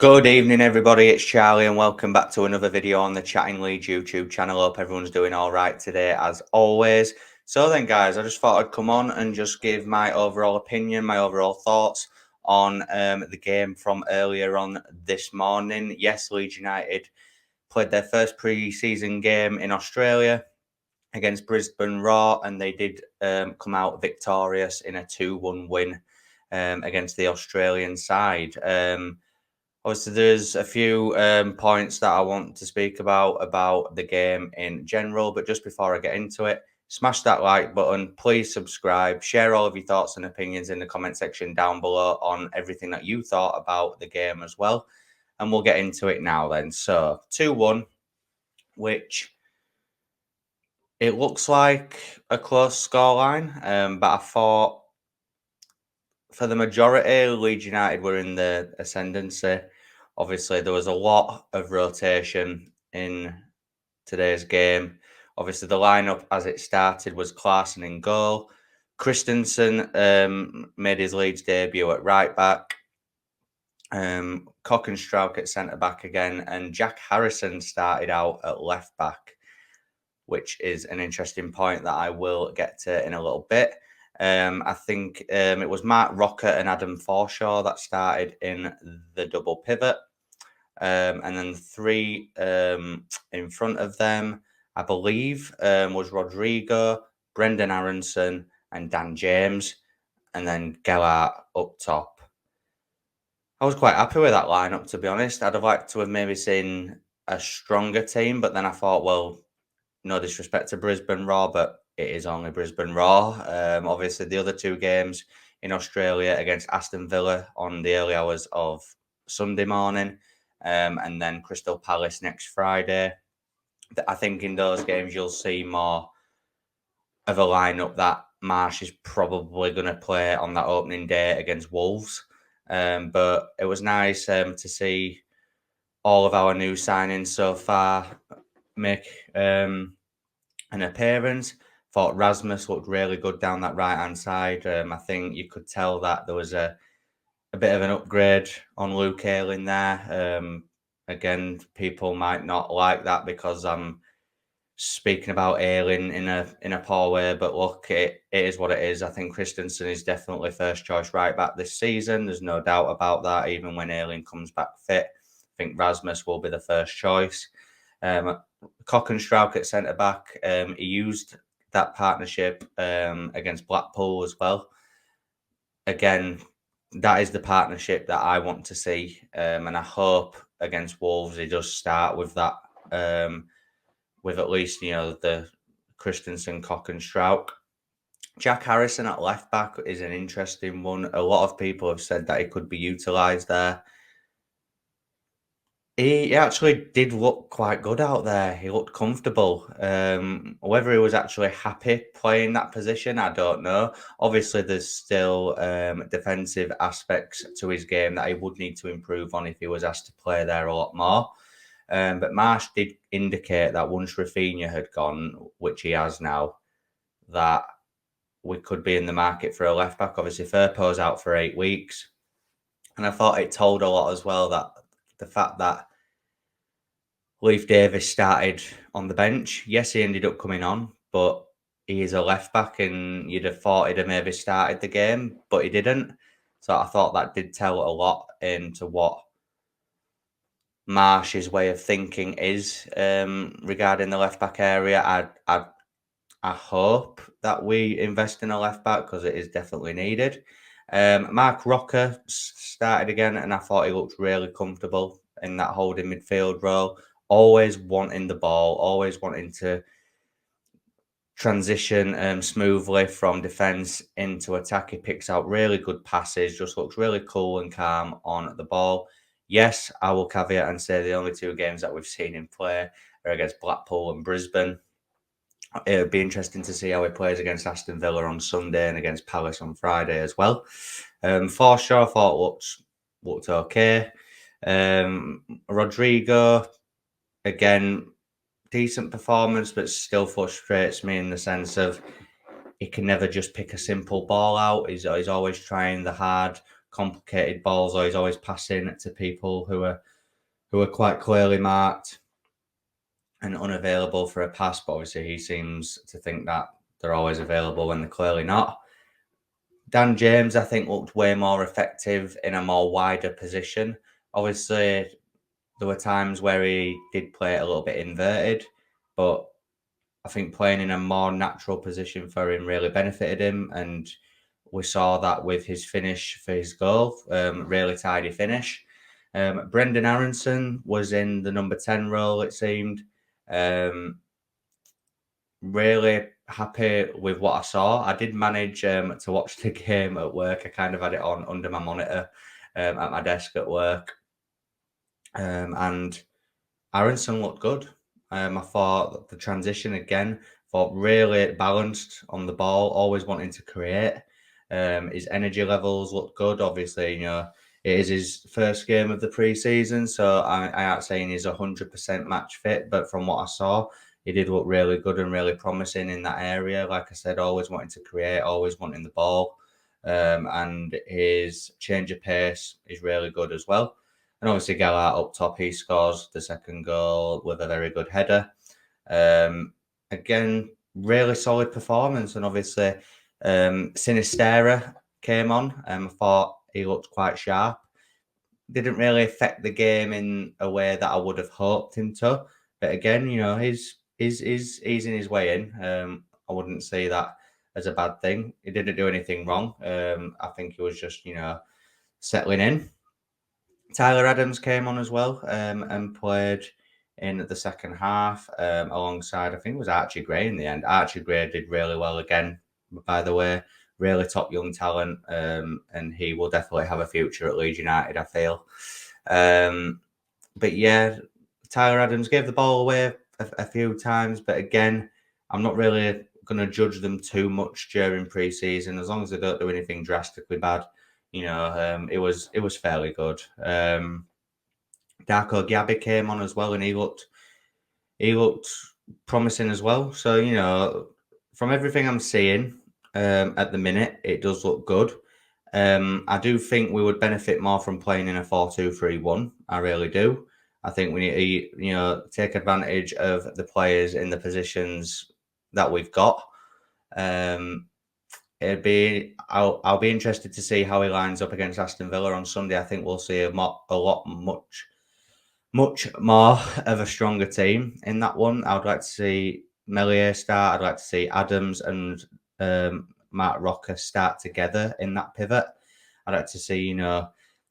Good evening, everybody. It's Charlie, and welcome back to another video on the Chatting Leeds YouTube channel. Hope everyone's doing all right today, as always. So then, guys, I just thought I'd come on and just give my overall opinion, my overall thoughts on the game from earlier on this morning. Yes, Leeds United played their first pre-season game in Australia against Brisbane Roar, and they did come out victorious in a 2-1 win against the Australian side. Obviously, there's a few points that I want to speak about the game in general. But just before I get into it, smash that like button. Please subscribe. Share all of your thoughts and opinions in the comment section down below on everything that you thought about the game as well. And we'll get into it now then. So 2-1, which it looks like a close scoreline. But I thought for the majority, Leeds United were in the ascendancy. Obviously, there was a lot of rotation in today's game. Obviously, the lineup as it started was Klaassen in goal. Christensen made his Leeds debut at right back. Cockenstrauch at centre back again, and Jack Harrison started out at left back, which is an interesting point that I will get to in a little bit. I think it was Mark Rocker and Adam Forshaw that started in the double pivot. And then three in front of them, I believe, was Rodrigo, Brendan Aronson, and Dan James, and then Gellart up top. I was quite happy with that lineup, to be honest. I'd have liked to have maybe seen a stronger team, but then I thought, well, no disrespect to Brisbane Roar, but it is only Brisbane Roar. Obviously, the other two games in Australia against Aston Villa on the early hours of Sunday morning, and then Crystal Palace next Friday. I think in those games you'll see more of a lineup that Marsh is probably going to play on that opening day against Wolves. But it was nice to see all of our new signings so far make an appearance. Thought Rasmus looked really good down that right hand side. I think you could tell that there was a bit of an upgrade on Luke Ayling there. Again, people might not like that because I'm speaking about Ayling in a poor way, but look, it is what it is. I think Christensen is definitely first choice right back this season. There's no doubt about that. Even when Ayling comes back fit, I think Rasmus will be the first choice. Cockenstrauch at centre back. He used that partnership against Blackpool as well. Again, that is the partnership that I want to see, and I hope against Wolves he does start with that, with at least the Christensen, Cockenstrauch. Jack Harrison at left back is an interesting one. A lot of people have said that he could be utilised there. He actually did look quite good out there. He looked comfortable. Whether he was actually happy playing that position, I don't know. Obviously, there's still defensive aspects to his game that he would need to improve on if he was asked to play there a lot more. But Marsh did indicate that once Rafinha had gone, which he has now, that we could be in the market for a left back. Obviously, Firpo's out for 8 weeks. And I thought it told a lot as well that the fact that Leif Davis started on the bench. Yes, he ended up coming on, but he is a left back, and you'd have thought he'd have maybe started the game, but he didn't. So I thought that did tell a lot into what Marsh's way of thinking is regarding the left back area. I hope that we invest in a left back because it is definitely needed. Mark Rocker started again, and I thought he looked really comfortable in that holding midfield role. Always wanting the ball, always wanting to transition smoothly from defence into attack. He picks out really good passes, just looks really cool and calm on the ball. Yes, I will caveat and say the only two games that we've seen him play are against Blackpool and Brisbane. It would be interesting to see how he plays against Aston Villa on Sunday and against Palace on Friday as well. Forshaw I thought looked okay. Rodrigo, again, decent performance, but still frustrates me in the sense of he can never just pick a simple ball out. He's always trying the hard complicated balls, or he's always passing to people who are quite clearly marked and unavailable for a pass. But obviously, he seems to think that they're always available when they're clearly not. Dan James, I think, looked way more effective in a more wider position. Obviously, there were times where he did play it a little bit inverted, but I think playing in a more natural position for him really benefited him. And we saw that with his finish for his goal, really tidy finish. Brendan Aronson was in the number 10 role, it seemed. Really happy with what I saw. I did manage to watch the game at work. I kind of had it on under my monitor at my desk at work. And Aronson looked good. I thought the transition again, thought really balanced on the ball, always wanting to create. His energy levels looked good. Obviously, it is his first game of the pre-season, so I aren't saying he's 100% match fit, but from what I saw, he did look really good and really promising in that area. Like I said, always wanting to create, always wanting the ball, and his change of pace is really good as well. And obviously, Gallart up top, he scores the second goal with a very good header. Again, really solid performance. And obviously, Sinistera came on. I thought he looked quite sharp. Didn't really affect the game in a way that I would have hoped him to. But again, he's easing his way in. I wouldn't say that as a bad thing. He didn't do anything wrong. I think he was just, settling in. Tyler Adams came on as well and played in the second half alongside, I think it was Archie Gray in the end. Archie Gray did really well again, by the way. Really top young talent, and he will definitely have a future at Leeds United, I feel. But yeah, Tyler Adams gave the ball away a few times, but again, I'm not really going to judge them too much during pre-season, as long as they don't do anything drastically bad. It was fairly good. Darko Gabby came on as well, and he looked promising as well. So from everything I'm seeing at the minute, it does look good. I do think we would benefit more from playing in a 4-2-3-1. I really do. I think we need to take advantage of the players in the positions that we've got. I'll be interested to see how he lines up against Aston Villa on Sunday. I think we'll see much more of a stronger team in that one. I'd like to see Melier start. I'd like to see Adams and Mark Rocker start together in that pivot. I'd like to see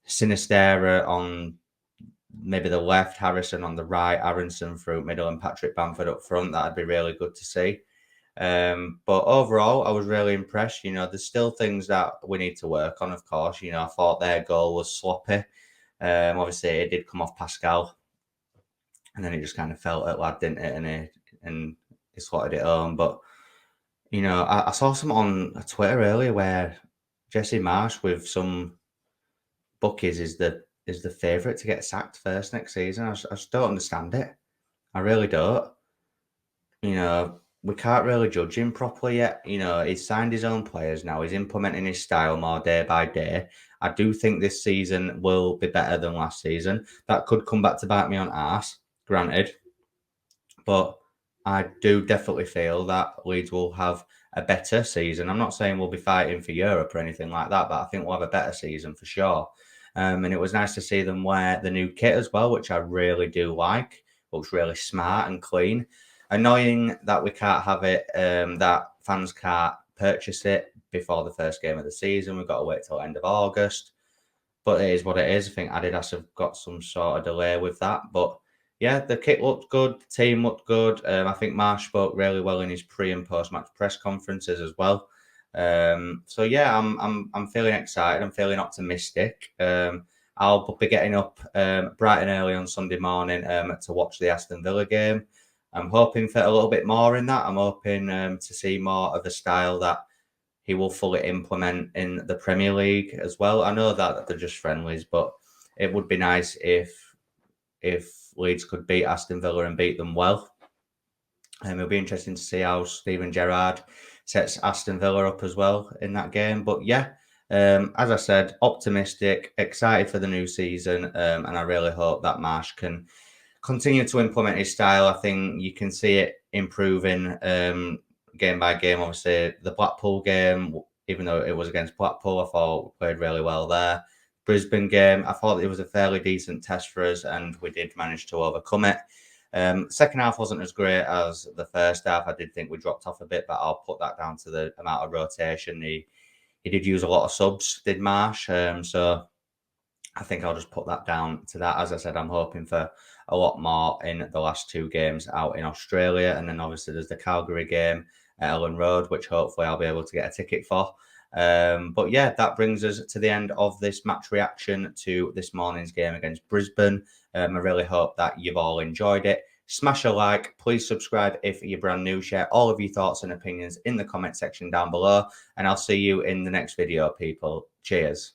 Sinistera on maybe the left, Harrison on the right, Aronson through middle, and Patrick Bamford up front. That'd be really good to see. But overall, I was really impressed. There's still things that we need to work on, of course. I thought their goal was sloppy. Obviously, it did come off Pascal, and then it just kind of felt at lad, didn't it? And he slotted it home. But I saw something on Twitter earlier where Jesse Marsh with some bookies is the favourite to get sacked first next season. I just don't understand it. I really don't. We can't really judge him properly yet. He's signed his own players now. He's implementing his style more day by day. I do think this season will be better than last season. That could come back to bite me on arse, granted. But I do definitely feel that Leeds will have a better season. I'm not saying we'll be fighting for Europe or anything like that, but I think we'll have a better season for sure. And it was nice to see them wear the new kit as well, which I really do like. Looks really smart and clean. Annoying that we can't have it, that fans can't purchase it before the first game of the season. We've got to wait till the end of August. But it is what it is. I think Adidas have got some sort of delay with that. But yeah, the kit looked good. The team looked good. I think Marsh spoke really well in his pre and post match press conferences as well. So yeah, I'm feeling excited. I'm feeling optimistic. I'll be getting up bright and early on Sunday morning to watch the Aston Villa game. I'm hoping for a little bit more in that. I'm hoping to see more of a style that he will fully implement in the Premier League as well. I know that they're just friendlies, but it would be nice if Leeds could beat Aston Villa and beat them well. It'll be interesting to see how Steven Gerrard sets Aston Villa up as well in that game. But yeah, As I said, optimistic, excited for the new season, and I really hope that Marsh can continue to implement his style. I think you can see it improving game by game. Obviously, the Blackpool game, even though it was against Blackpool, I thought we played really well there. Brisbane game, I thought it was a fairly decent test for us, and we did manage to overcome it. Second half wasn't as great as the first half. I did think we dropped off a bit, but I'll put that down to the amount of rotation. He did use a lot of subs, did Marsh. So I think I'll just put that down to that. As I said, I'm hoping for a lot more in the last two games out in Australia. And then obviously there's the Calgary game at Ellen Road, which hopefully I'll be able to get a ticket for. But yeah, that brings us to the end of this match reaction to this morning's game against Brisbane. I really hope that you've all enjoyed it. Smash a like, please subscribe if you're brand new, share all of your thoughts and opinions in the comment section down below, and I'll see you in the next video, people. Cheers.